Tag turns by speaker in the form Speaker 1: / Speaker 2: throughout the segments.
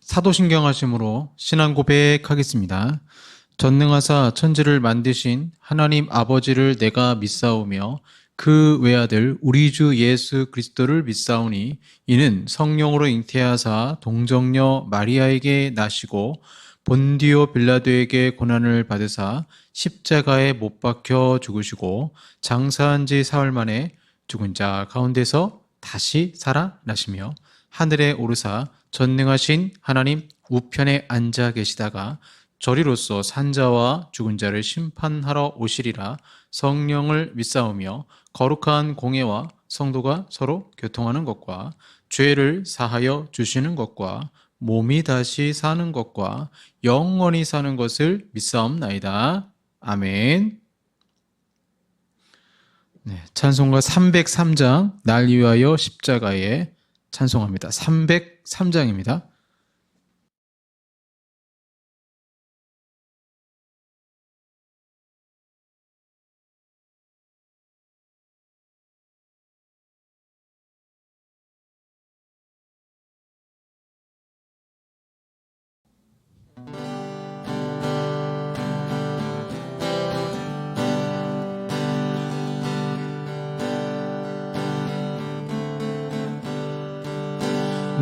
Speaker 1: 사도신경하심으로 신앙 고백하겠습니다. 전능하사 천지를 만드신 하나님 아버지를 내가 믿사오며 그 외아들 우리 주 예수 그리스도를 믿사오니 이는 성령으로 잉태하사 동정녀 마리아에게 나시고 본디오 빌라도에게 고난을 받으사 십자가에 못 박혀 죽으시고 장사한 지 사흘 만에 죽은 자 가운데서 다시 살아나시며 하늘에 오르사 전능하신 하나님 우편에 앉아 계시다가 저리로서 산자와 죽은 자를 심판하러 오시리라. 성령을 믿사오며 거룩한 공예와 성도가 서로 교통하는 것과 죄를 사하여 주시는 것과 몸이 다시 사는 것과 영원히 사는 것을 믿사옵나이다. 아멘. 네, 찬송가 303장 날 위하여 십자가에 찬송합니다. 303장입니다.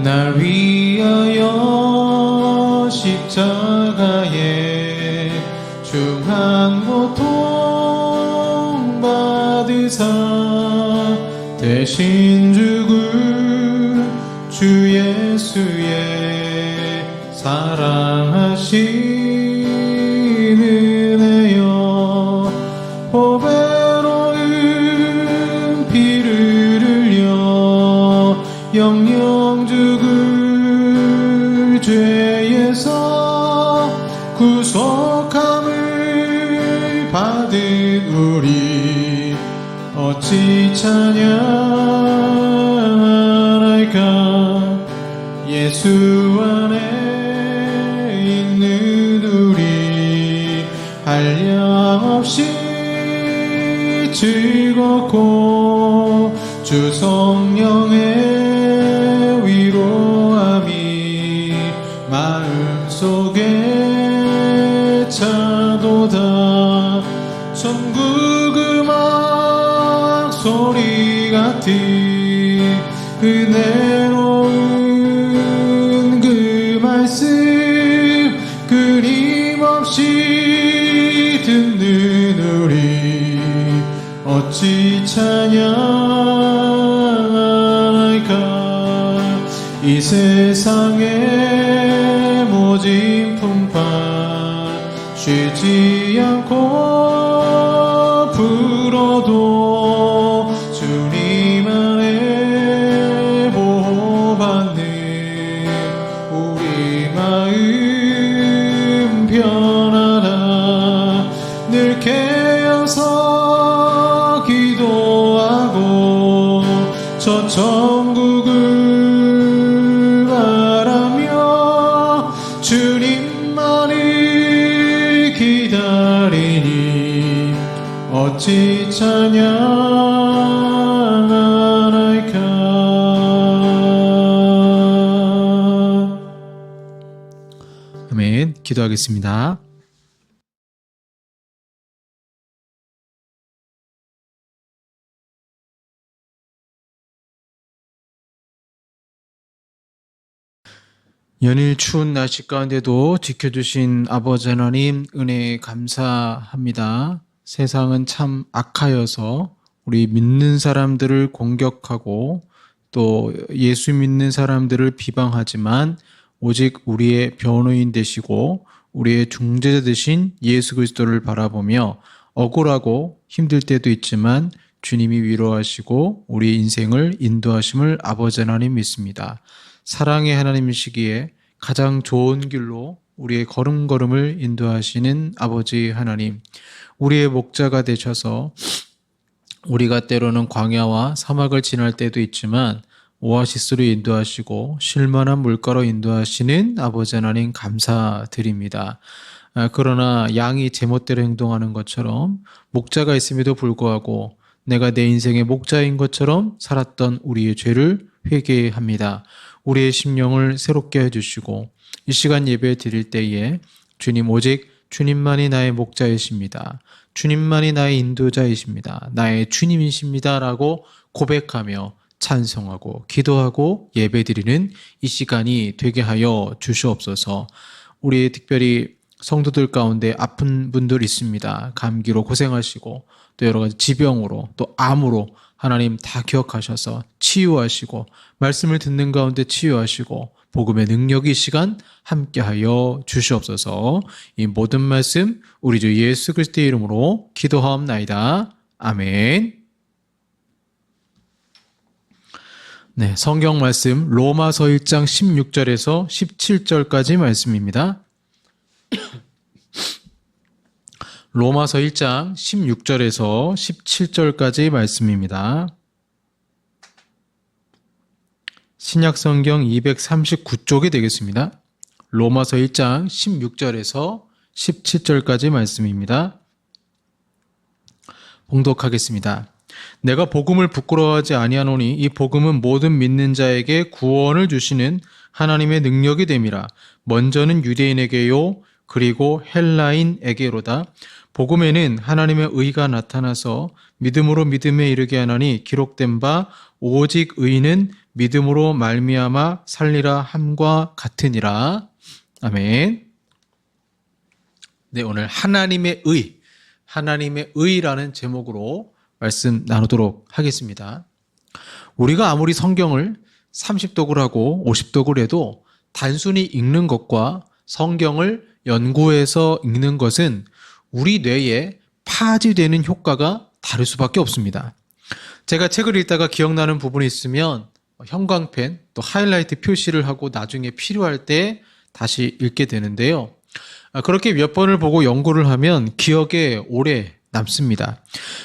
Speaker 1: 날 위하여 십자가에 중한 고통 받으사 대신 죽을 주 예수의 사랑하신 은혜여 보배로운 피를 흘려 영영 죽을 죄에서 구속함을 받은 우리 어찌 찬양할까. 예수 안에 있는 우리 한량없이 즐겁고 주 성령의 위로함이 마음속에 차도다. 천국 음악 소리 같은 은혜로운 그 말씀 끊임없이 듣는 우리 어찌 찬양할까. 이 세상의 모진 풍파 쉬지 않고 불어도 주님 안에 보호받는 우리 마음 편하다. 늘 깨어서 기도하고 저 천국을 바라며 주님만을 기다리니 어찌 찬양할까. 아멘. 기도하겠습니다. 연일 추운 날씨 가운데도 지켜주신 아버지 하나님 은혜에 감사합니다. 세상은 참 악하여서 우리 믿는 사람들을 공격하고 또 예수 믿는 사람들을 비방하지만 오직 우리의 변호인 되시고 우리의 중재자 되신 예수 그리스도를 바라보며 억울하고 힘들 때도 있지만 주님이 위로하시고 우리 인생을 인도하심을 아버지 하나님 믿습니다. 사랑의 하나님이시기에 가장 좋은 길로 우리의 걸음걸음을 인도하시는 아버지 하나님, 우리의 목자가 되셔서 우리가 때로는 광야와 사막을 지날 때도 있지만 오아시스로 인도하시고 쉴만한 물가로 인도하시는 아버지 하나님 감사드립니다. 그러나 양이 제멋대로 행동하는 것처럼 목자가 있음에도 불구하고 내가 내 인생의 목자인 것처럼 살았던 우리의 죄를 회개합니다. 우리의 심령을 새롭게 해주시고 이 시간 예배 드릴 때에 주님 오직 주님만이 나의 목자이십니다. 주님만이 나의 인도자이십니다. 나의 주님이십니다. 라고 고백하며 찬송하고 기도하고 예배드리는 이 시간이 되게 하여 주시옵소서. 우리 특별히 성도들 가운데 아픈 분들 있습니다. 감기로 고생하시고 또 여러 가지 지병으로 또 암으로 하나님 다 기억하셔서 치유하시고 말씀을 듣는 가운데 치유하시고 복음의 능력이 이 시간 함께하여 주시옵소서. 이 모든 말씀 우리 주 예수 그리스도의 이름으로 기도하옵나이다. 아멘. 네, 성경 말씀 로마서 1장 16절에서 17절까지 말씀입니다. 로마서 1장 16절에서 17절까지 말씀입니다. 신약성경 239쪽이 되겠습니다. 로마서 1장 16절에서 17절까지 말씀입니다. 봉독하겠습니다. 내가 복음을 부끄러워하지 아니하노니 이 복음은 모든 믿는 자에게 구원을 주시는 하나님의 능력이 됨이라. 먼저는 유대인에게요 그리고 헬라인에게로다. 복음에는 하나님의 의가 나타나서 믿음으로 믿음에 이르게 하나니 기록된 바 오직 의인은 믿음으로 말미암아 살리라 함과 같으니라. 아멘. 네, 오늘 하나님의 의라는 제목으로 말씀 나누도록 하겠습니다. 우리가 아무리 성경을 30독을 하고 50독을 해도 단순히 읽는 것과 성경을 연구해서 읽는 것은 우리 뇌에 파지되는 효과가 다를 수밖에 없습니다. 제가 책을 읽다가 기억나는 부분이 있으면 형광펜 또 하이라이트 표시를 하고 나중에 필요할 때 다시 읽게 되는데요. 그렇게 몇 번을 보고 연구를 하면 기억에 오래 남습니다.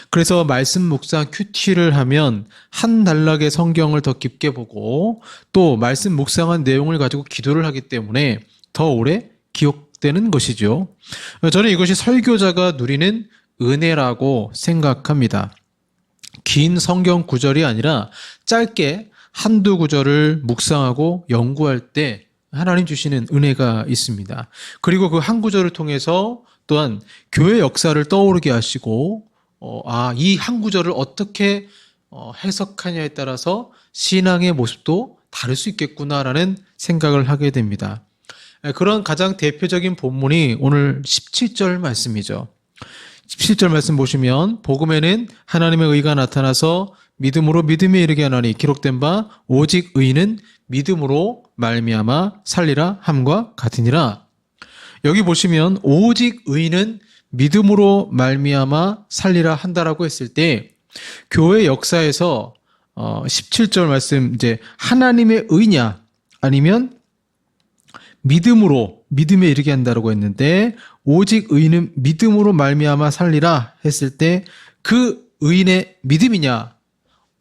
Speaker 1: 그래서 말씀 묵상 큐티를 하면 한 단락의 성경을 더 깊게 보고 또 말씀 묵상한 내용을 가지고 기도를 하기 때문에 더 오래 기억되는 것이죠. 저는 이것이 설교자가 누리는 은혜라고 생각합니다. 긴 성경 구절이 아니라 짧게 한두 구절을 묵상하고 연구할 때 하나님 주시는 은혜가 있습니다. 그리고 그 한 구절을 통해서 또한 교회 역사를 떠오르게 하시고 이 한 구절을 어떻게 해석하냐에 따라서 신앙의 모습도 다를 수 있겠구나라는 생각을 하게 됩니다. 그런 가장 대표적인 본문이 오늘 17절 말씀이죠. 17절 말씀 보시면 복음에는 하나님의 의가 나타나서 믿음으로 믿음에 이르게 하나니 기록된 바 오직 의인은 믿음으로 말미암아 살리라 함과 같으니라. 여기 보시면 오직 의인은 믿음으로 말미암아 살리라 한다라고 했을 때 교회 역사에서 17절 말씀 이제 하나님의 의냐 아니면 믿음으로 믿음에 이르게 한다라고 했는데 오직 의인은 믿음으로 말미암아 살리라 했을 때 그 의인의 믿음이냐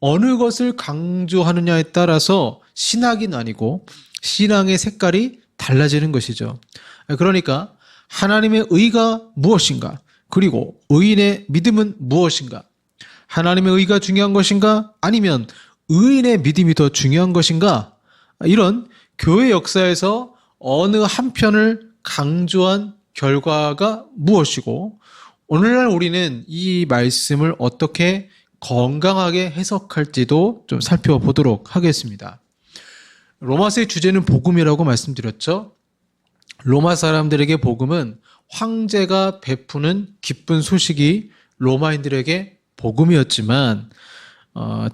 Speaker 1: 어느 것을 강조하느냐에 따라서 신학이 나뉘고 신앙의 색깔이 달라지는 것이죠. 그러니까 하나님의 의가 무엇인가? 그리고 의인의 믿음은 무엇인가? 하나님의 의가 중요한 것인가? 아니면 의인의 믿음이 더 중요한 것인가? 이런 교회 역사에서 어느 한편을 강조한 결과가 무엇이고 오늘날 우리는 이 말씀을 어떻게 건강하게 해석할지도 좀 살펴보도록 하겠습니다. 로마서의 주제는 복음이라고 말씀드렸죠. 로마 사람들에게 복음은 황제가 베푸는 기쁜 소식이 로마인들에게 복음이었지만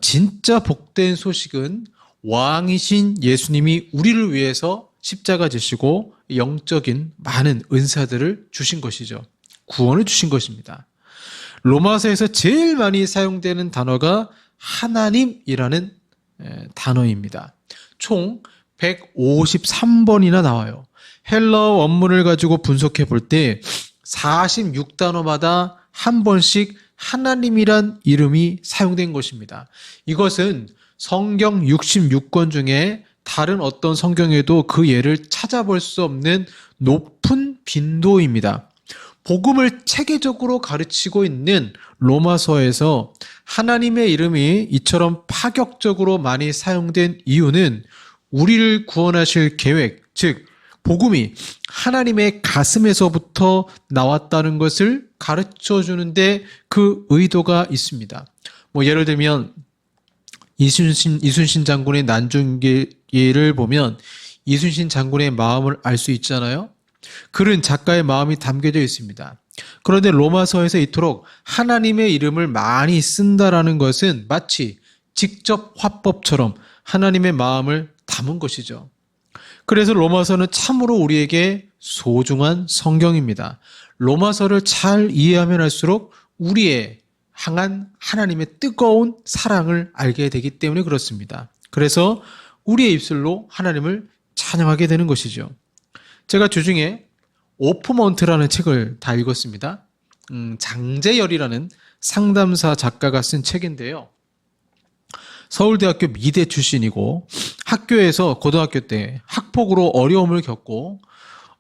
Speaker 1: 진짜 복된 소식은 왕이신 예수님이 우리를 위해서 십자가 지시고 영적인 많은 은사들을 주신 것이죠. 구원을 주신 것입니다. 로마서에서 제일 많이 사용되는 단어가 하나님이라는 단어입니다. 총 153번이나 나와요. 헬라어 원문을 가지고 분석해 볼 때 46단어마다 한 번씩 하나님이란 이름이 사용된 것입니다. 이것은 성경 66권 중에 다른 어떤 성경에도 그 예를 찾아볼 수 없는 높은 빈도입니다. 복음을 체계적으로 가르치고 있는 로마서에서 하나님의 이름이 이처럼 파격적으로 많이 사용된 이유는 우리를 구원하실 계획, 즉 복음이 하나님의 가슴에서부터 나왔다는 것을 가르쳐 주는데 그 의도가 있습니다. 예를 들면 이순신 장군의 난중기를 보면 이순신 장군의 마음을 알 수 있잖아요. 글은 작가의 마음이 담겨져 있습니다. 그런데 로마서에서 이토록 하나님의 이름을 많이 쓴다라는 것은 마치 직접 화법처럼 하나님의 마음을 담은 것이죠. 그래서 로마서는 참으로 우리에게 소중한 성경입니다. 로마서를 잘 이해하면 할수록 우리의 향한 하나님의 뜨거운 사랑을 알게 되기 때문에 그렇습니다. 그래서 우리의 입술로 하나님을 찬양하게 되는 것이죠. 제가 주중에 오프먼트라는 책을 다 읽었습니다. 장재열이라는 상담사 작가가 쓴 책인데요. 서울대학교 미대 출신이고 학교에서 고등학교 때 학폭으로 어려움을 겪고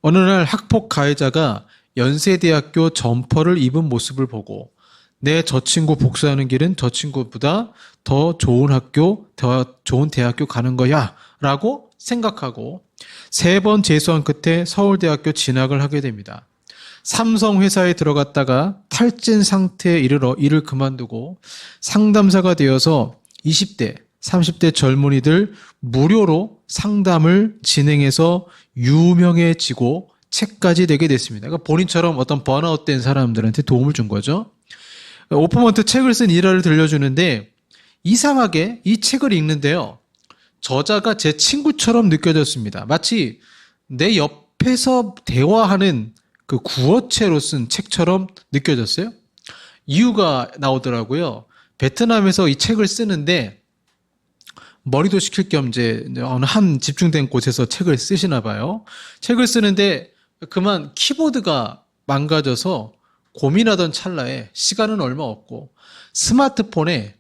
Speaker 1: 어느 날 학폭 가해자가 연세대학교 점퍼를 입은 모습을 보고 내 저 친구 복수하는 길은 저 친구보다 더 좋은 학교, 더 좋은 대학교 가는 거야 라고 생각하고 3번 재수한 끝에 서울대학교 진학을 하게 됩니다. 삼성 회사에 들어갔다가 탈진 상태에 이르러 일을 그만두고 상담사가 되어서 20대, 30대 젊은이들 무료로 상담을 진행해서 유명해지고 책까지 내게 됐습니다. 그러니까 본인처럼 어떤 번아웃된 사람들한테 도움을 준 거죠. 오프먼트 책을 쓴 일화를 들려주는데 이상하게 이 책을 읽는데요. 저자가 제 친구처럼 느껴졌습니다. 마치 내 옆에서 대화하는 그 구어체로 쓴 책처럼 느껴졌어요. 이유가 나오더라고요. 베트남에서 이 책을 쓰는데 머리도 식힐 겸 이제 어느 한 집중된 곳에서 책을 쓰시나 봐요. 책을 쓰는데 그만 키보드가 망가져서 고민하던 찰나에 시간은 얼마 없고 스마트폰에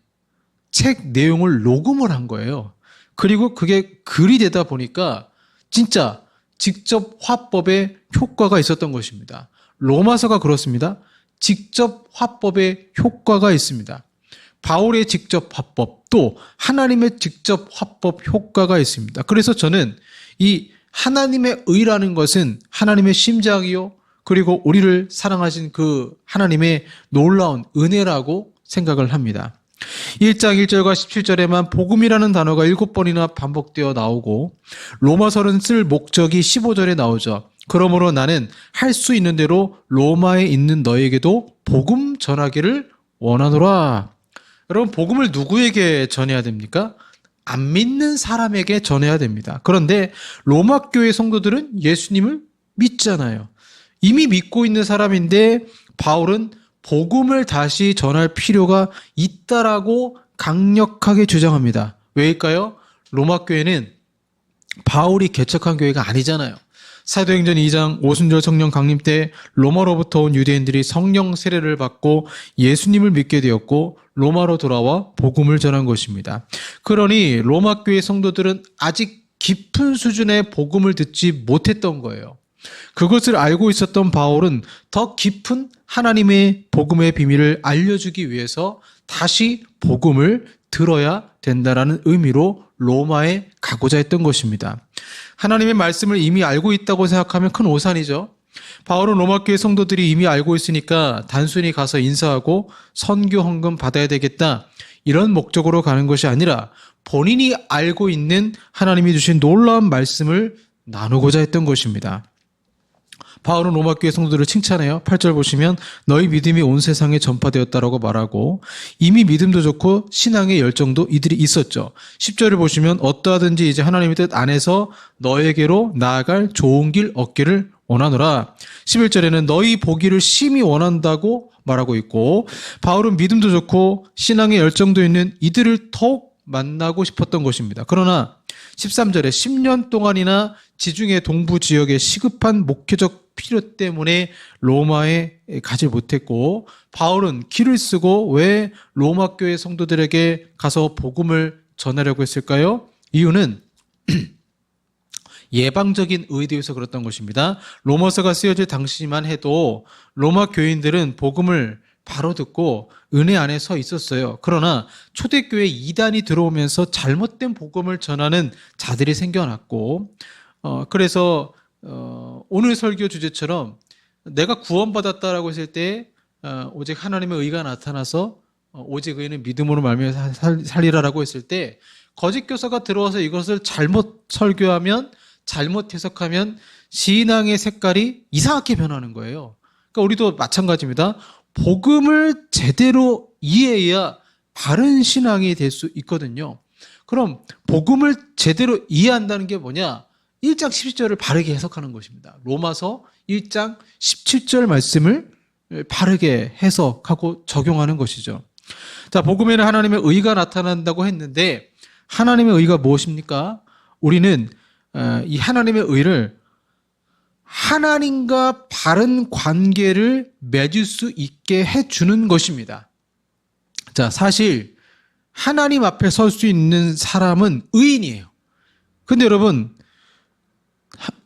Speaker 1: 책 내용을 녹음을 한 거예요. 그리고 그게 글이 되다 보니까 진짜 직접 화법의 효과가 있었던 것입니다. 로마서가 그렇습니다. 직접 화법의 효과가 있습니다. 바울의 직접 화법, 또 하나님의 직접 화법 효과가 있습니다. 그래서 저는 이 하나님의 의라는 것은 하나님의 심장이요, 그리고 우리를 사랑하신 그 하나님의 놀라운 은혜라고 생각을 합니다. 1장 1절과 17절에만 복음이라는 단어가 7번이나 반복되어 나오고 로마서는 쓸 목적이 15절에 나오죠. 그러므로 나는 할 수 있는 대로 로마에 있는 너에게도 복음 전하기를 원하노라. 여러분, 복음을 누구에게 전해야 됩니까? 안 믿는 사람에게 전해야 됩니다. 그런데 로마 교회 성도들은 예수님을 믿잖아요. 이미 믿고 있는 사람인데 바울은 복음을 다시 전할 필요가 있다라고 강력하게 주장합니다. 왜일까요? 로마 교회는 바울이 개척한 교회가 아니잖아요. 사도행전 2장 오순절 성령 강림 때 로마로부터 온 유대인들이 성령 세례를 받고 예수님을 믿게 되었고 로마로 돌아와 복음을 전한 것입니다. 그러니 로마 교회 성도들은 아직 깊은 수준의 복음을 듣지 못했던 거예요. 그것을 알고 있었던 바울은 더 깊은 하나님의 복음의 비밀을 알려주기 위해서 다시 복음을 들어야 된다라는 의미로 로마에 가고자 했던 것입니다. 하나님의 말씀을 이미 알고 있다고 생각하면 큰 오산이죠. 바울은 로마 교회 성도들이 이미 알고 있으니까 단순히 가서 인사하고 선교 헌금 받아야 되겠다, 이런 목적으로 가는 것이 아니라 본인이 알고 있는 하나님이 주신 놀라운 말씀을 나누고자 했던 것입니다. 바울은 로마 교회 성도들을 칭찬해요. 8절 보시면 너희 믿음이 온 세상에 전파되었다라고 말하고 이미 믿음도 좋고 신앙의 열정도 이들이 있었죠. 10절을 보시면 어떠하든지 이제 하나님의 뜻 안에서 너에게로 나아갈 좋은 길 얻기를 원하노라. 11절에는 너희 보기를 심히 원한다고 말하고 있고 바울은 믿음도 좋고 신앙의 열정도 있는 이들을 더욱 만나고 싶었던 것입니다. 그러나 13절에 10년 동안이나 지중해 동부 지역의 시급한 목회적 필요 때문에 로마에 가지 못했고 바울은 길을 쓰고 왜 로마 교회 성도들에게 가서 복음을 전하려고 했을까요? 이유는 예방적인 의도에서 그랬던 것입니다. 로마서가 쓰여질 당시만 해도 로마 교인들은 복음을 바로 듣고 은혜 안에 서 있었어요. 그러나 초대교회 이단이 들어오면서 잘못된 복음을 전하는 자들이 생겨났고, 그래서 오늘 설교 주제처럼 내가 구원받았다라고 했을 때 오직 하나님의 의가 나타나서 오직 의는 믿음으로 말미암아 살리라라고 했을 때 거짓 교사가 들어와서 이것을 잘못 설교하면, 잘못 해석하면 신앙의 색깔이 이상하게 변하는 거예요. 그러니까 우리도 마찬가지입니다. 복음을 제대로 이해해야 바른 신앙이 될 수 있거든요. 그럼 복음을 제대로 이해한다는 게 뭐냐? 1장 17절을 바르게 해석하는 것입니다. 로마서 1장 17절 말씀을 바르게 해석하고 적용하는 것이죠. 자, 복음에는 하나님의 의가 나타난다고 했는데 하나님의 의가 무엇입니까? 우리는 이 하나님의 의를 하나님과 바른 관계를 맺을 수 있게 해주는 것입니다. 자, 사실 하나님 앞에 설 수 있는 사람은 의인이에요. 근데 여러분,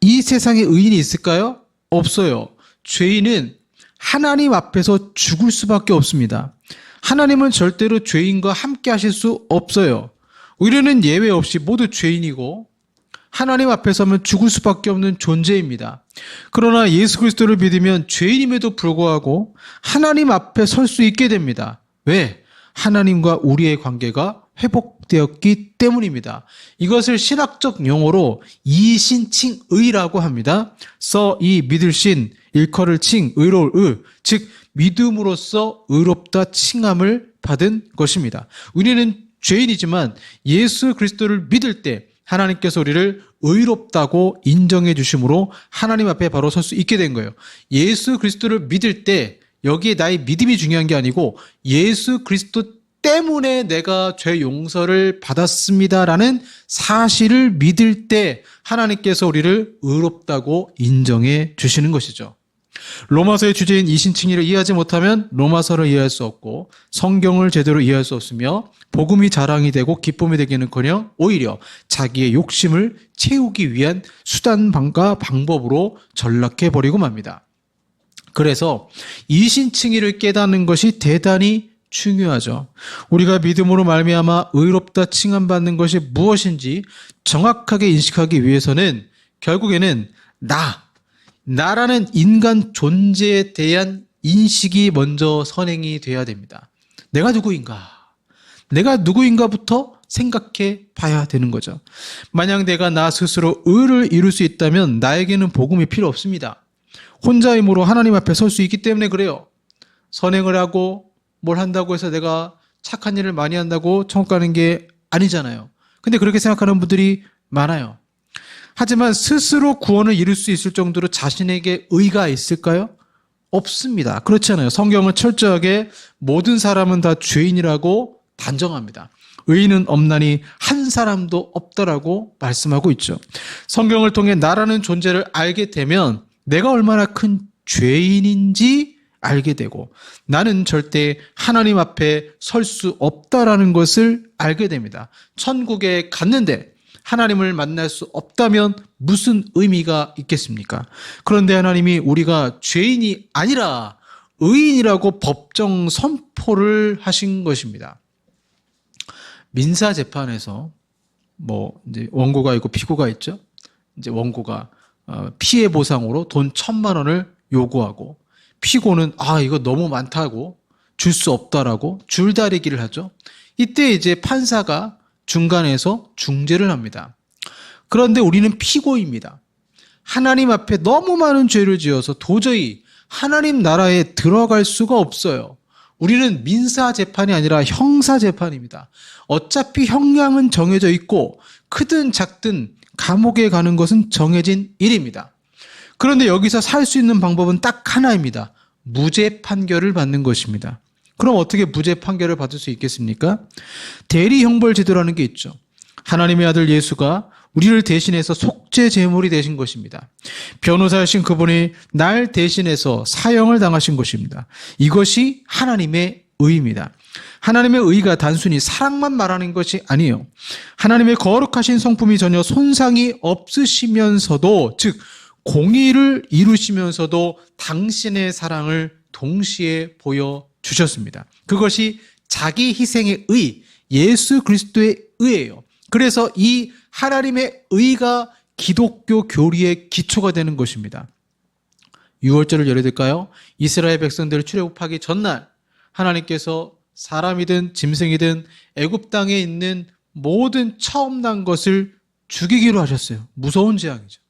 Speaker 1: 이 세상에 의인이 있을까요? 없어요. 죄인은 하나님 앞에서 죽을 수밖에 없습니다. 하나님은 절대로 죄인과 함께 하실 수 없어요. 우리는 예외 없이 모두 죄인이고 하나님 앞에 서면 죽을 수밖에 없는 존재입니다. 그러나 예수 그리스도를 믿으면 죄인임에도 불구하고 하나님 앞에 설 수 있게 됩니다. 왜? 하나님과 우리의 관계가 회복되었기 때문입니다. 이것을 신학적 용어로 이신칭의라고 합니다. 이 믿을 신, 일컬을 칭, 의로울 의, 즉 믿음으로써 의롭다 칭함을 받은 것입니다. 우리는 죄인이지만 예수 그리스도를 믿을 때 하나님께서 우리를 의롭다고 인정해 주심으로 하나님 앞에 바로 설 수 있게 된 거예요. 예수 그리스도를 믿을 때 여기에 나의 믿음이 중요한 게 아니고 예수 그리스도 때문에 내가 죄 용서를 받았습니다라는 사실을 믿을 때 하나님께서 우리를 의롭다고 인정해 주시는 것이죠. 로마서의 주제인 이신칭의를 이해하지 못하면 로마서를 이해할 수 없고 성경을 제대로 이해할 수 없으며 복음이 자랑이 되고 기쁨이 되기는커녕 오히려 자기의 욕심을 채우기 위한 수단과 방법으로 전락해버리고 맙니다. 그래서 이신칭의를 깨닫는 것이 대단히 중요하죠. 우리가 믿음으로 말미암아 의롭다 칭함받는 것이 무엇인지 정확하게 인식하기 위해서는 결국에는 나라는 인간 존재에 대한 인식이 먼저 선행이 돼야 됩니다. 내가 누구인가부터 생각해 봐야 되는 거죠. 만약 내가 나 스스로 의를 이룰 수 있다면 나에게는 복음이 필요 없습니다. 혼자 힘으로 하나님 앞에 설 수 있기 때문에 그래요. 선행을 하고 뭘 한다고 해서 내가 착한 일을 많이 한다고 천국 가는 게 아니잖아요. 근데 그렇게 생각하는 분들이 많아요. 하지만 스스로 구원을 이룰 수 있을 정도로 자신에게 의가 있을까요? 없습니다. 그렇지 않아요. 성경은 철저하게 모든 사람은 다 죄인이라고 단정합니다. 의인은 없나니 한 사람도 없다라고 말씀하고 있죠. 성경을 통해 나라는 존재를 알게 되면 내가 얼마나 큰 죄인인지 알게 되고 나는 절대 하나님 앞에 설 수 없다라는 것을 알게 됩니다. 천국에 갔는데 하나님을 만날 수 없다면 무슨 의미가 있겠습니까? 그런데 하나님이 우리가 죄인이 아니라 의인이라고 법정 선포를 하신 것입니다. 민사 재판에서 이제 원고가 있고 피고가 있죠. 이제 원고가 피해 보상으로 돈 1,000만 원을 요구하고 피고는 이거 너무 많다고 줄 수 없다라고 줄다리기를 하죠. 이때 이제 판사가 중간에서 중재를 합니다. 그런데 우리는 피고입니다. 하나님 앞에 너무 많은 죄를 지어서 도저히 하나님 나라에 들어갈 수가 없어요. 우리는 민사 재판이 아니라 형사 재판입니다. 어차피 형량은 정해져 있고 크든 작든 감옥에 가는 것은 정해진 일입니다. 그런데 여기서 살 수 있는 방법은 딱 하나입니다. 무죄 판결을 받는 것입니다. 그럼 어떻게 무죄 판결을 받을 수 있겠습니까? 대리형벌제도라는 게 있죠. 하나님의 아들 예수가 우리를 대신해서 속죄 제물이 되신 것입니다. 변호사이신 그분이 날 대신해서 사형을 당하신 것입니다. 이것이 하나님의 의입니다. 하나님의 의가 단순히 사랑만 말하는 것이 아니에요. 하나님의 거룩하신 성품이 전혀 손상이 없으시면서도, 즉 공의를 이루시면서도 당신의 사랑을 동시에 보여 주셨습니다. 그것이 자기 희생의 의, 예수 그리스도의 의예요. 그래서 이 하나님의 의가 기독교 교리의 기초가 되는 것입니다. 6월절을 예를 들까요? 이스라엘 백성들을 출애굽하기 전날 하나님께서 사람이든 짐승이든 애굽 땅에 있는 모든 처음 난 것을 죽이기로 하셨어요. 무서운 재앙이죠.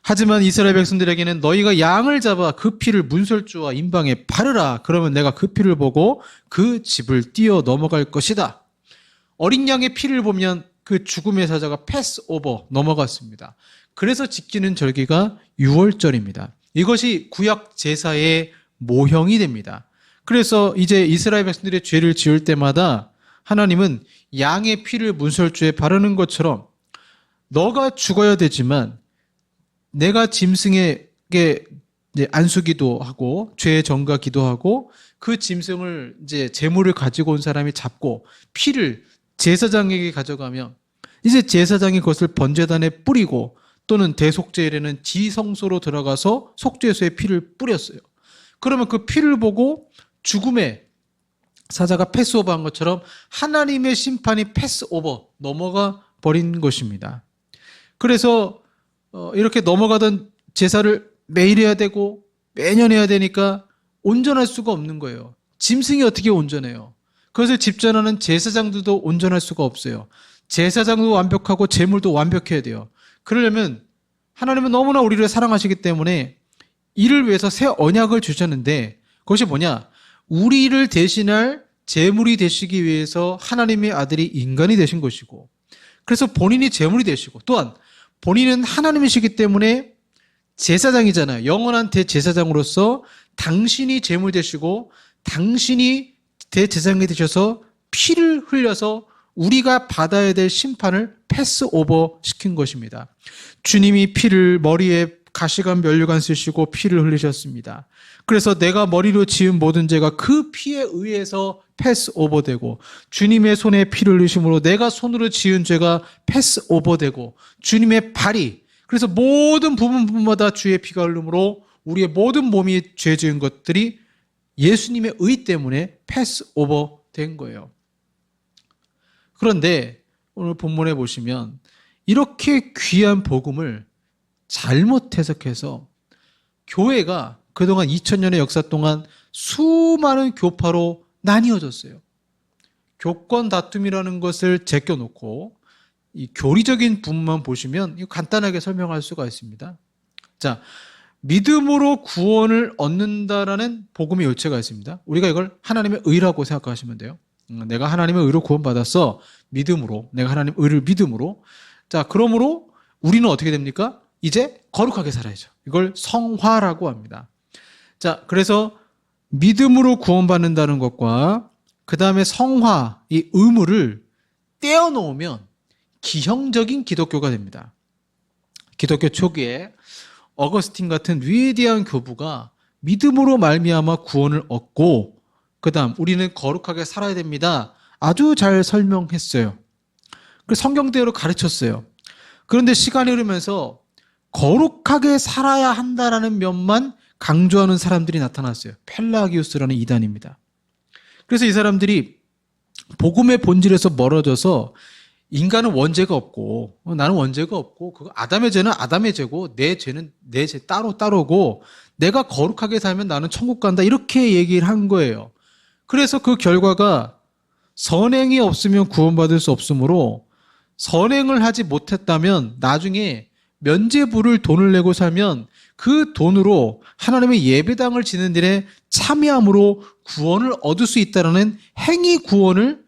Speaker 1: 하지만 이스라엘 백성들에게는 너희가 양을 잡아 그 피를 문설주와 임방에 바르라. 그러면 내가 그 피를 보고 그 집을 뛰어 넘어갈 것이다. 어린 양의 피를 보면 그 죽음의 사자가 패스오버 넘어갔습니다. 그래서 지키는 절기가 6월절입니다. 이것이 구약 제사의 모형이 됩니다. 그래서 이제 이스라엘 백성들의 죄를 지을 때마다 하나님은 양의 피를 문설주에 바르는 것처럼 너가 죽어야 되지만 내가 짐승에게 안수기도 하고 죄의 전가 기도하고 그 짐승을 이제 제물을 가지고 온 사람이 잡고 피를 제사장에게 가져가면 이제 제사장이 그것을 번제단에 뿌리고 또는 대속죄일에는 지성소로 들어가서 속죄소에 피를 뿌렸어요. 그러면 그 피를 보고 죽음의 사자가 패스오버한 것처럼 하나님의 심판이 패스오버 넘어가 버린 것입니다. 그래서 이렇게 넘어가던 제사를 매일 해야 되고 매년 해야 되니까 온전할 수가 없는 거예요. 짐승이 어떻게 온전해요? 그것을 집전하는 제사장들도 온전할 수가 없어요. 제사장도 완벽하고 제물도 완벽해야 돼요. 그러려면 하나님은 너무나 우리를 사랑하시기 때문에 이를 위해서 새 언약을 주셨는데 그것이 뭐냐? 우리를 대신할 제물이 되시기 위해서 하나님의 아들이 인간이 되신 것이고 그래서 본인이 제물이 되시고 또한 본인은 하나님이시기 때문에 제사장이잖아요. 영원한 대제사장으로서 당신이 제물 되시고 당신이 대제사장이 되셔서 피를 흘려서 우리가 받아야 될 심판을 패스오버 시킨 것입니다. 주님이 피를 머리에 가시관 면류관 쓰시고 피를 흘리셨습니다. 그래서 내가 머리로 지은 모든 죄가 그 피에 의해서 패스오버되고 주님의 손에 피를 흘리심으로 내가 손으로 지은 죄가 패스오버되고 주님의 발이 그래서 모든 부분마다 주의 피가 흐름으로 우리의 모든 몸이 죄 지은 것들이 예수님의 의 때문에 패스오버된 거예요. 그런데 오늘 본문에 보시면 이렇게 귀한 복음을 잘못 해석해서 교회가 그동안 2000년의 역사 동안 수많은 교파로 나뉘어졌어요. 교권 다툼이라는 것을 제껴놓고 이 교리적인 부분만 보시면 이거 간단하게 설명할 수가 있습니다. 자, 믿음으로 구원을 얻는다라는 복음의 요체가 있습니다. 우리가 이걸 하나님의 의라고 생각하시면 돼요. 내가 하나님의 의로 구원받았어. 믿음으로. 내가 하나님의 의를 믿음으로. 자, 그러므로 우리는 어떻게 됩니까? 이제 거룩하게 살아야죠. 이걸 성화라고 합니다. 자, 그래서 믿음으로 구원받는다는 것과 그 다음에 성화, 이 의무를 떼어놓으면 기형적인 기독교가 됩니다. 기독교 초기에 어거스틴 같은 위대한 교부가 믿음으로 말미암아 구원을 얻고 그 다음 우리는 거룩하게 살아야 됩니다. 아주 잘 설명했어요. 그래서 성경대로 가르쳤어요. 그런데 시간이 흐르면서 거룩하게 살아야 한다라는 면만 강조하는 사람들이 나타났어요. 펠라기우스라는 이단입니다. 그래서 이 사람들이 복음의 본질에서 멀어져서 인간은 원죄가 없고 나는 원죄가 없고 그거 아담의 죄는 아담의 죄고 내 죄는 내 죄 따로고 내가 거룩하게 살면 나는 천국 간다 이렇게 얘기를 한 거예요. 그래서 그 결과가 선행이 없으면 구원받을 수 없으므로 선행을 하지 못했다면 나중에 면죄부를 돈을 내고 살면 그 돈으로 하나님의 예배당을 지는 일에 참여함으로 구원을 얻을 수 있다는 행위 구원을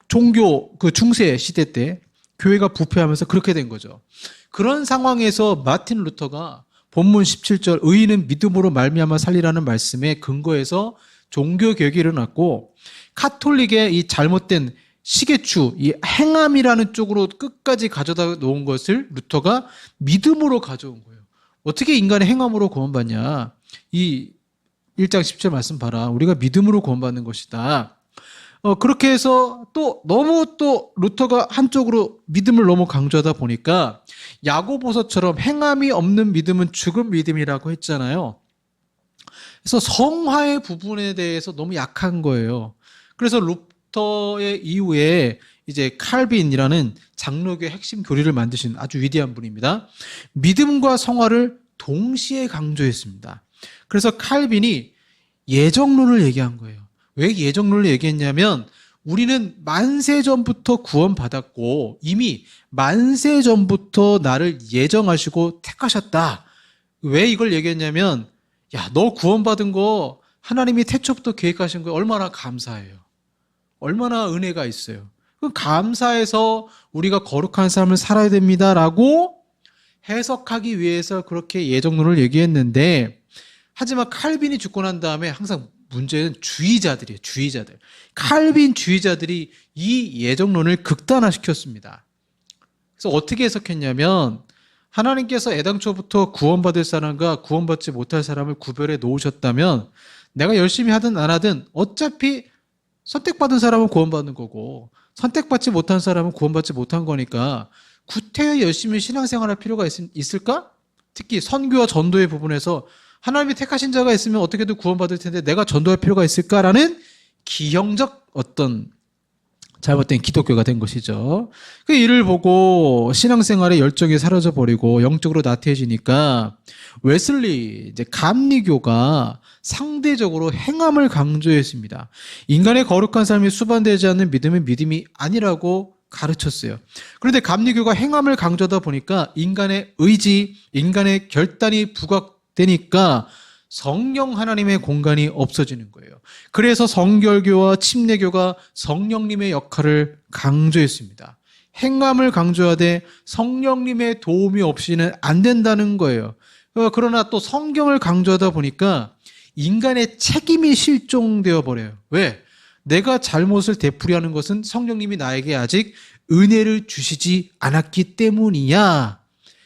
Speaker 1: 종교 그 중세 시대 때 교회가 부패하면서 그렇게 된 거죠. 그런 상황에서 마틴 루터가 본문 17절 의인은 믿음으로 말미암아 살리라는 말씀에 근거해서 종교 개혁이 일어났고 카톨릭의 이 잘못된 시계추, 이 행함이라는 쪽으로 끝까지 가져다 놓은 것을 루터가 믿음으로 가져온 거예요. 어떻게 인간의 행함으로 구원받냐? 이 1장 10절 말씀 봐라. 우리가 믿음으로 구원받는 것이다. 그렇게 해서 또 너무 또 루터가 한쪽으로 믿음을 너무 강조하다 보니까 야고보서처럼 행함이 없는 믿음은 죽은 믿음이라고 했잖아요. 그래서 성화의 부분에 대해서 너무 약한 거예요. 그래서 루터의 이후에 이제 칼빈이라는 장로교의 핵심 교리를 만드신 아주 위대한 분입니다. 믿음과 성화를 동시에 강조했습니다. 그래서 칼빈이 예정론을 얘기한 거예요. 왜 예정론을 얘기했냐면 우리는 만세 전부터 구원받았고 이미 만세 전부터 나를 예정하시고 택하셨다. 왜 이걸 얘기했냐면 야, 너 구원받은 거 하나님이 태초부터 계획하신 거 얼마나 감사해요. 얼마나 은혜가 있어요. 그 감사해서 우리가 거룩한 삶을 살아야 됩니다라고 해석하기 위해서 그렇게 예정론을 얘기했는데 하지만 칼빈이 죽고 난 다음에 항상 문제는 주의자들이에요. 주의자들. 칼빈 주의자들이 이 예정론을 극단화시켰습니다. 그래서 어떻게 해석했냐면 하나님께서 애당초부터 구원받을 사람과 구원받지 못할 사람을 구별해 놓으셨다면 내가 열심히 하든 안 하든 어차피 선택받은 사람은 구원받는 거고 선택받지 못한 사람은 구원받지 못한 거니까 구태여 열심히 신앙생활할 필요가 있을까? 특히 선교와 전도의 부분에서 하나님이 택하신 자가 있으면 어떻게든 구원받을 텐데 내가 전도할 필요가 있을까라는 기형적 어떤 잘못된 기독교가 된 것이죠. 그 일을 보고 신앙생활의 열정이 사라져버리고 영적으로 나태해지니까 웨슬리 이제 감리교가 상대적으로 행함을 강조했습니다. 인간의 거룩한 삶이 수반되지 않는 믿음은 믿음이 아니라고 가르쳤어요. 그런데 감리교가 행함을 강조하다 보니까 인간의 의지, 인간의 결단이 부각되니까 성령 하나님의 공간이 없어지는 거예요. 그래서 성결교와 침례교가 성령님의 역할을 강조했습니다. 행함을 강조하되 성령님의 도움이 없이는 안 된다는 거예요. 그러나 또 성경을 강조하다 보니까 인간의 책임이 실종되어 버려요. 왜? 내가 잘못을 되풀이하는 것은 성령님이 나에게 아직 은혜를 주시지 않았기 때문이야.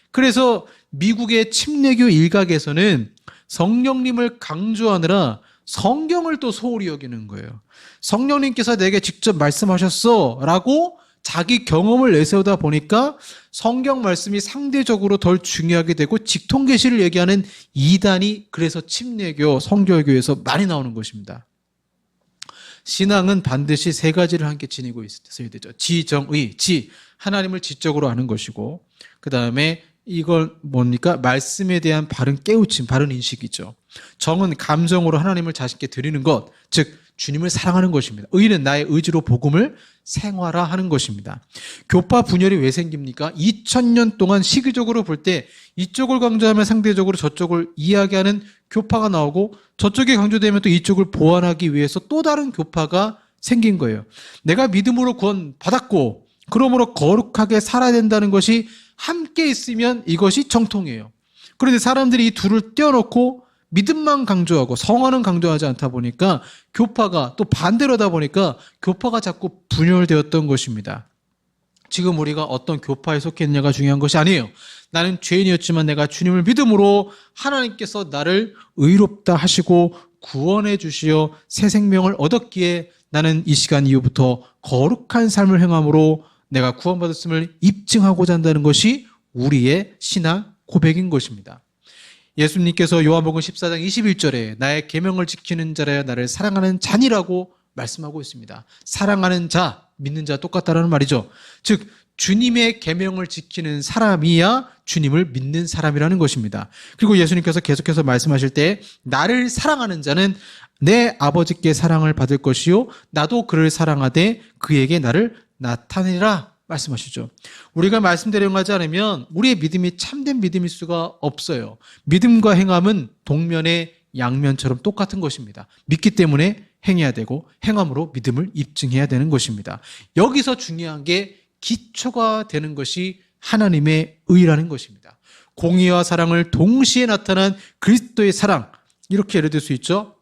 Speaker 1: 그래서 미국의 침례교 일각에서는 성령님을 강조하느라 성경을 또 소홀히 여기는 거예요. 성령님께서 내게 직접 말씀하셨어 라고 자기 경험을 내세우다 보니까 성경 말씀이 상대적으로 덜 중요하게 되고 직통계시를 얘기하는 이단이 그래서 침례교, 성결교에서 많이 나오는 것입니다. 신앙은 반드시 세 가지를 함께 지니고 있어야 되죠. 지정의, 하나님을 지적으로 아는 것이고 그 다음에 이걸 뭡니까? 말씀에 대한 바른 깨우침, 바른 인식이죠. 정은 감정으로 하나님을 자신께 드리는 것, 즉 주님을 사랑하는 것입니다. 의는 나의 의지로 복음을 생활화하는 것입니다. 교파 분열이 왜 생깁니까? 2000년 동안 시기적으로 볼 때 이쪽을 강조하면 상대적으로 저쪽을 이야기하는 교파가 나오고 저쪽이 강조되면 또 이쪽을 보완하기 위해서 또 다른 교파가 생긴 거예요. 내가 믿음으로 구원받았고 그러므로 거룩하게 살아야 된다는 것이 함께 있으면 이것이 정통이에요. 그런데 사람들이 이 둘을 떼어놓고 믿음만 강조하고 성화는 강조하지 않다 보니까 교파가 또 반대로다 보니까 교파가 자꾸 분열되었던 것입니다. 지금 우리가 어떤 교파에 속했느냐가 중요한 것이 아니에요. 나는 죄인이었지만 내가 주님을 믿음으로 하나님께서 나를 의롭다 하시고 구원해 주시어 새 생명을 얻었기에 나는 이 시간 이후부터 거룩한 삶을 행함으로 내가 구원받았음을 입증하고자 한다는 것이 우리의 신앙 고백인 것입니다. 예수님께서 요한복음 14장 21절에 나의 계명을 지키는 자라야 나를 사랑하는 자니라고 말씀하고 있습니다. 사랑하는 자, 믿는 자 똑같다라는 말이죠. 즉 주님의 계명을 지키는 사람이야 주님을 믿는 사람이라는 것입니다. 그리고 예수님께서 계속해서 말씀하실 때 나를 사랑하는 자는 내 아버지께 사랑을 받을 것이요 나도 그를 사랑하되 그에게 나를 나타내라 말씀하시죠. 우리가 말씀대로 하지 않으면 우리의 믿음이 참된 믿음일 수가 없어요. 믿음과 행함은 동면의 양면처럼 똑같은 것입니다. 믿기 때문에 행해야 되고 행함으로 믿음을 입증해야 되는 것입니다. 여기서 중요한 게 기초가 되는 것이 하나님의 의라는 것입니다. 공의와 사랑을 동시에 나타난 그리스도의 사랑, 이렇게 예를 들 수 있죠.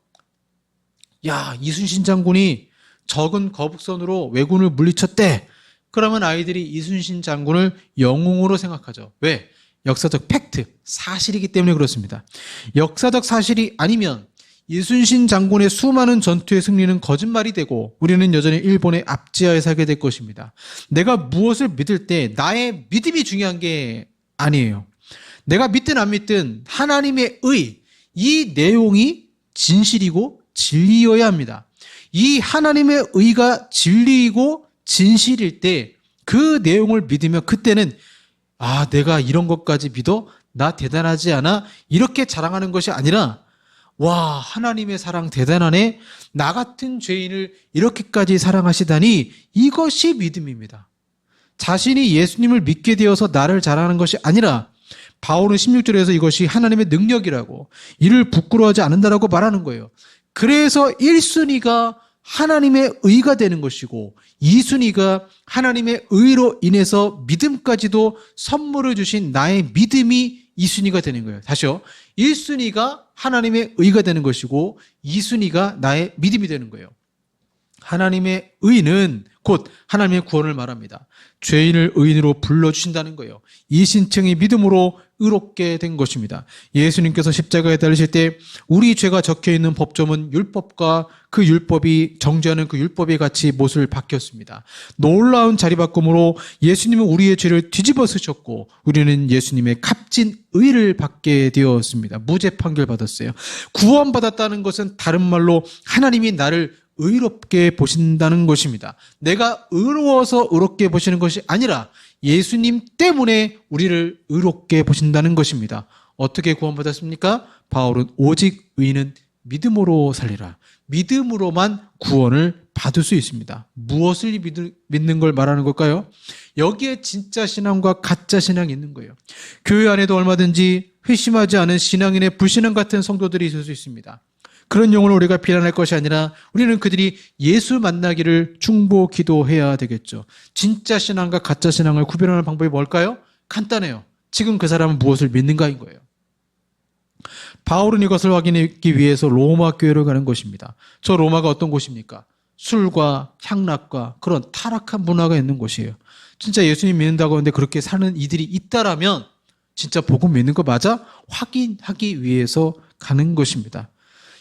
Speaker 1: 야, 이순신 장군이 적은 거북선으로 왜군을 물리쳤대. 그러면 아이들이 이순신 장군을 영웅으로 생각하죠. 왜? 역사적 팩트, 사실이기 때문에 그렇습니다. 역사적 사실이 아니면 이순신 장군의 수많은 전투의 승리는 거짓말이 되고 우리는 여전히 일본의 압제하에 살게 될 것입니다. 내가 무엇을 믿을 때 나의 믿음이 중요한 게 아니에요. 내가 믿든 안 믿든 하나님의 의, 이 내용이 진실이고 진리여야 합니다. 이 하나님의 의가 진리이고 진실일 때 그 내용을 믿으면 그때는 내가 이런 것까지 믿어? 나 대단하지 않아? 이렇게 자랑하는 것이 아니라 와, 하나님의 사랑 대단하네. 나 같은 죄인을 이렇게까지 사랑하시다니 이것이 믿음입니다. 자신이 예수님을 믿게 되어서 나를 자랑하는 것이 아니라 바울은 16절에서 이것이 하나님의 능력이라고 이를 부끄러워하지 않는다라고 말하는 거예요. 그래서 1순위가 하나님의 의가 되는 것이고 2순위가 하나님의 의로 인해서 믿음까지도 선물을 주신 나의 믿음이 2순위가 되는 거예요. 다시요. 1순위가 하나님의 의가 되는 것이고 2순위가 나의 믿음이 되는 거예요. 하나님의 의는 곧 하나님의 구원을 말합니다. 죄인을 의인으로 불러주신다는 거예요. 이 신청이 믿음으로 의롭게 된 것입니다. 예수님께서 십자가에 달리실 때 우리 죄가 적혀있는 법조문 율법과 그 율법이 정죄하는 그 율법이 같이 못을 바뀌었습니다. 놀라운 자리바꿈으로 예수님은 우리의 죄를 뒤집어 쓰셨고 우리는 예수님의 값진 의를 받게 되었습니다. 무죄 판결 받았어요. 구원받았다는 것은 다른 말로 하나님이 나를 의롭게 보신다는 것입니다. 내가 의로워서 의롭게 보시는 것이 아니라 예수님 때문에 우리를 의롭게 보신다는 것입니다. 어떻게 구원받았습니까? 바울은 오직 의인은 믿음으로 살리라. 믿음으로만 구원을 받을 수 있습니다. 무엇을 믿는 걸 말하는 걸까요? 여기에 진짜 신앙과 가짜 신앙이 있는 거예요. 교회 안에도 얼마든지 회심하지 않은 신앙인의 불신앙 같은 성도들이 있을 수 있습니다. 그런 영혼을 우리가 비난할 것이 아니라 우리는 그들이 예수 만나기를 중보 기도해야 되겠죠. 진짜 신앙과 가짜 신앙을 구별하는 방법이 뭘까요? 간단해요. 지금 그 사람은 무엇을 믿는가인 거예요. 바울은 이것을 확인하기 위해서 로마 교회로 가는 것입니다. 저 로마가 어떤 곳입니까? 술과 향락과 그런 타락한 문화가 있는 곳이에요. 진짜 예수님 믿는다고 하는데 그렇게 사는 이들이 있다라면 진짜 복음 믿는 거 맞아? 확인하기 위해서 가는 것입니다.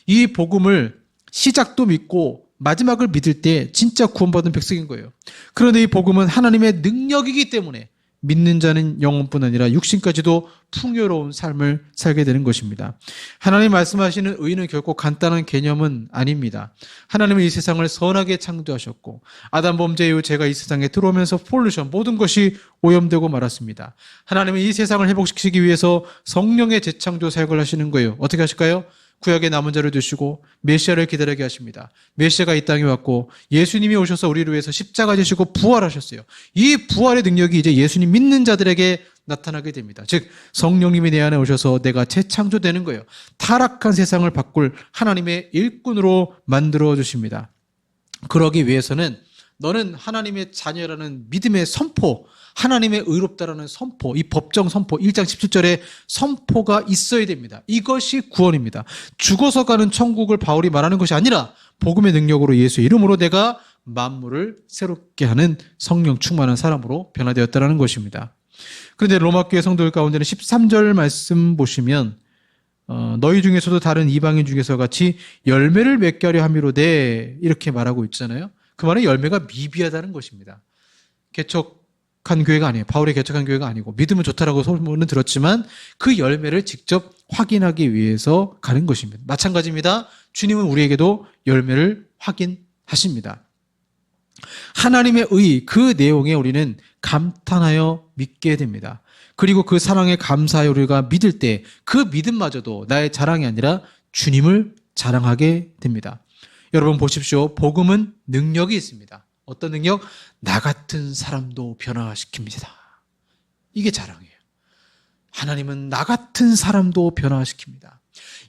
Speaker 1: 이 복음을 시작도 믿고 마지막을 믿을 때 진짜 구원받은 백성인 거예요. 그런데 이 복음은 하나님의 능력이기 때문에 믿는 자는 영혼뿐 아니라 육신까지도 풍요로운 삶을 살게 되는 것입니다. 하나님 말씀하시는 의는 결코 간단한 개념은 아닙니다. 하나님은 이 세상을 선하게 창조하셨고 아담 범죄 이후 죄가 이 세상에 들어오면서 폴루션 모든 것이 오염되고 말았습니다. 하나님은 이 세상을 회복시키기 위해서 성령의 재창조 사역을 하시는 거예요. 어떻게 하실까요? 구약의 남은 자를 두시고 메시아를 기다리게 하십니다. 메시아가 이 땅에 왔고 예수님이 오셔서 우리를 위해서 십자가 지시고 부활하셨어요. 이 부활의 능력이 이제 예수님 믿는 자들에게 나타나게 됩니다. 즉 성령님이 내 안에 오셔서 내가 재창조되는 거예요. 타락한 세상을 바꿀 하나님의 일꾼으로 만들어 주십니다. 그러기 위해서는 너는 하나님의 자녀라는 믿음의 선포, 하나님의 의롭다라는 선포, 이 법정 선포 1장 17절에 선포가 있어야 됩니다. 이것이 구원입니다. 죽어서 가는 천국을 바울이 말하는 것이 아니라 복음의 능력으로 예수의 이름으로 내가 만물을 새롭게 하는 성령 충만한 사람으로 변화되었다는 것입니다. 그런데 로마교회 성도들 가운데는 13절 말씀 보시면 너희 중에서도 다른 이방인 중에서 같이 열매를 맺게 하려 함이로되 이렇게 말하고 있잖아요. 그 말은 열매가 미비하다는 것입니다. 개척한 교회가 아니에요. 바울이 개척한 교회가 아니고 믿으면 좋다라고 소문은 들었지만 그 열매를 직접 확인하기 위해서 가는 것입니다. 마찬가지입니다. 주님은 우리에게도 열매를 확인하십니다. 하나님의 의, 그 내용에 우리는 감탄하여 믿게 됩니다. 그리고 그 사랑에 감사하여 우리가 믿을 때 그 믿음마저도 나의 자랑이 아니라 주님을 자랑하게 됩니다. 여러분 보십시오. 복음은 능력이 있습니다. 어떤 능력? 나 같은 사람도 변화시킵니다. 이게 자랑이에요. 하나님은 나 같은 사람도 변화시킵니다.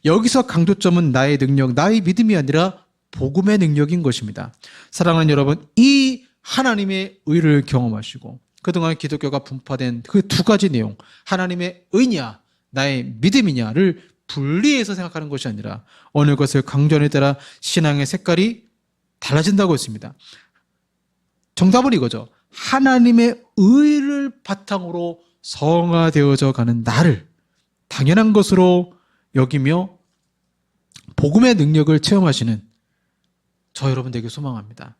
Speaker 1: 여기서 강조점은 나의 능력, 나의 믿음이 아니라 복음의 능력인 것입니다. 사랑하는 여러분, 이 하나님의 의를 경험하시고 그동안 기독교가 분파된 그 두 가지 내용, 하나님의 의냐, 나의 믿음이냐를 분리해서 생각하는 것이 아니라 어느 것을 강조하느냐에 따라 신앙의 색깔이 달라진다고 했습니다. 정답은 이거죠. 하나님의 의를 바탕으로 성화되어져 가는 나를 당연한 것으로 여기며 복음의 능력을 체험하시는 저 여러분 되게 소망합니다.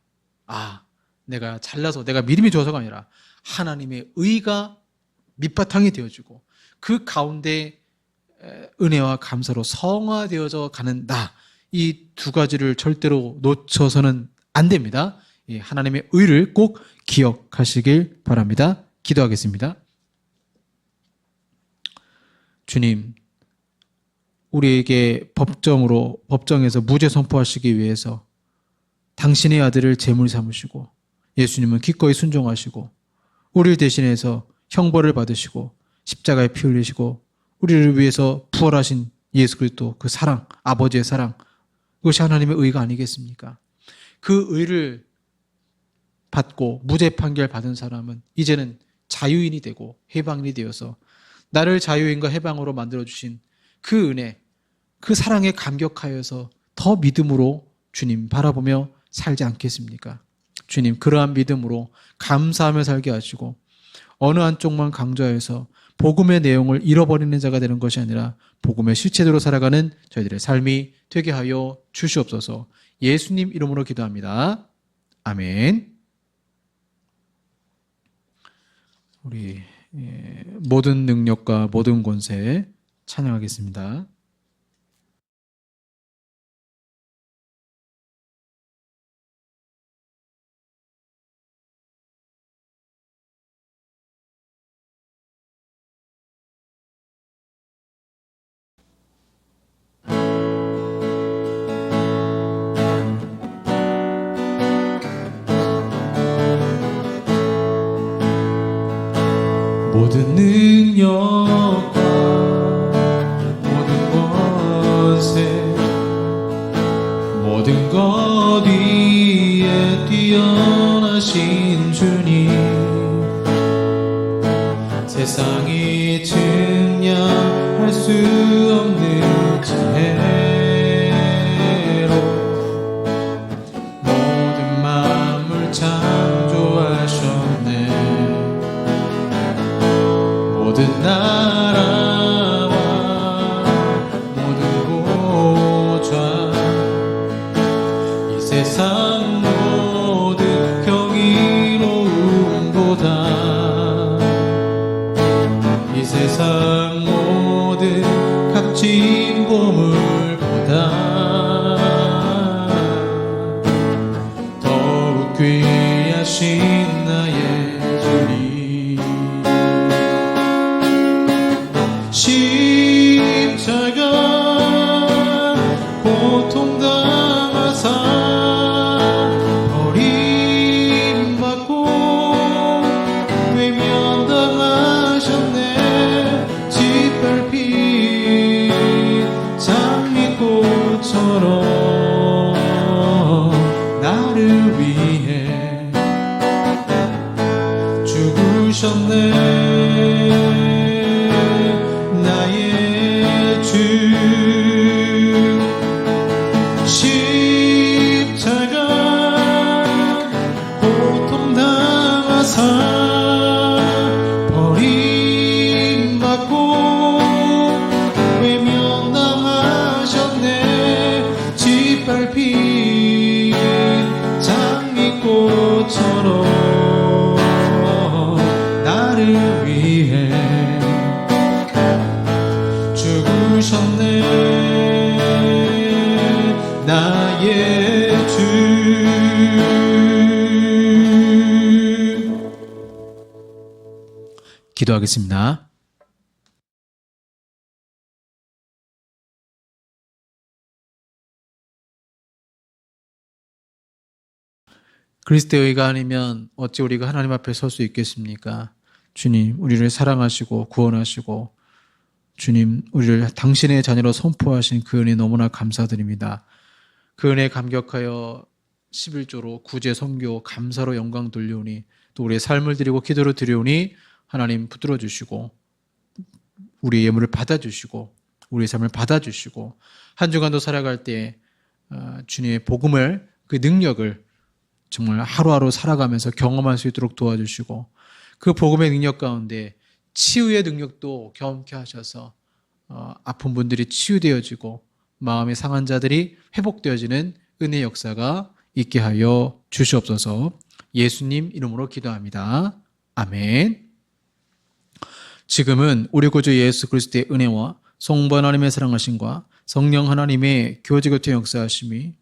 Speaker 1: 내가 잘나서 내가 믿음이 좋아서가 아니라 하나님의 의가 밑바탕이 되어지고 그 가운데 은혜와 감사로 성화되어져 가는 나, 이 두 가지를 절대로 놓쳐서는 안 됩니다. 예, 하나님의 의를 꼭 기억하시길 바랍니다. 기도하겠습니다. 주님, 우리에게 법정에서 무죄 선포하시기 위해서 당신의 아들을 제물 삼으시고 예수님은 기꺼이 순종하시고 우리를 대신해서 형벌을 받으시고 십자가에 피 흘리시고 우리를 위해서 부활하신 예수 그리스도 그 사랑, 아버지의 사랑, 그것이 하나님의 의가 아니겠습니까? 그 의를 받고 무죄 판결 받은 사람은 이제는 자유인이 되고 해방인이 되어서 나를 자유인과 해방으로 만들어주신 그 은혜, 그 사랑에 감격하여서 더 믿음으로 주님 바라보며 살지 않겠습니까? 주님, 그러한 믿음으로 감사하며 살게 하시고 어느 한쪽만 강조하여서 복음의 내용을 잃어버리는 자가 되는 것이 아니라 복음의 실체대로 살아가는 저희들의 삶이 되게 하여 주시옵소서. 예수님 이름으로 기도합니다. 아멘. 우리 모든 능력과 모든 권세 찬양하겠습니다. 모든 능력과 모든 권세 모든 것 위에 뛰어나신 주님, 세상이 증량할 수 없는 지혜로 모든 만물 창조하셨네. 모든 나라와 모든 고좌 이 세상 모든 경이로움보다 이 세상 모든 값진 보물보다 더욱 귀하신 나의 주님, 십자가 고통당하사 버림받고 외면당하셨네. 짓밟힌 장미꽃처럼 나를 위해 죽으셨네. 나의 주 십자가 고통당하사 버림받고 외면당하셨네. 짓밟힌 장미꽃처럼 나를 위해 죽으셨네. 나의 주 기도하겠습니다. 그리스도의 의가 아니면 어찌 우리가 하나님 앞에 설 수 있겠습니까? 주님, 우리를 사랑하시고 구원하시고 주님, 우리를 당신의 자녀로 선포하신 그 은혜 너무나 감사드립니다. 그 은혜에 감격하여 11조로 구제 선교 감사로 영광 돌려오니 또 우리의 삶을 드리고 기도로 드려오니 하나님 붙들어 주시고 우리의 예물을 받아주시고 우리의 삶을 받아주시고 한 주간도 살아갈 때 주님의 복음을, 그 능력을 정말 하루하루 살아가면서 경험할 수 있도록 도와주시고 그 복음의 능력 가운데 치유의 능력도 경험케 하셔서 아픈 분들이 치유되어지고 마음이 상한 자들이 회복되어지는 은혜의 역사가 있게 하여 주시옵소서. 예수님 이름으로 기도합니다. 아멘. 지금은 우리 구주 예수 그리스도의 은혜와 성부 하나님의 사랑하심과 성령 하나님의 교제교토 역사하심이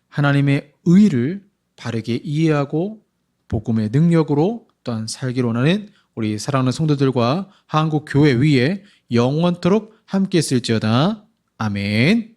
Speaker 1: 하나님의 의를 바르게 이해하고 복음의 능력으로 또한 살기를 원하는 우리 사랑하는 성도들과 한국 교회 위에 영원토록 함께 있을지어다. 아멘.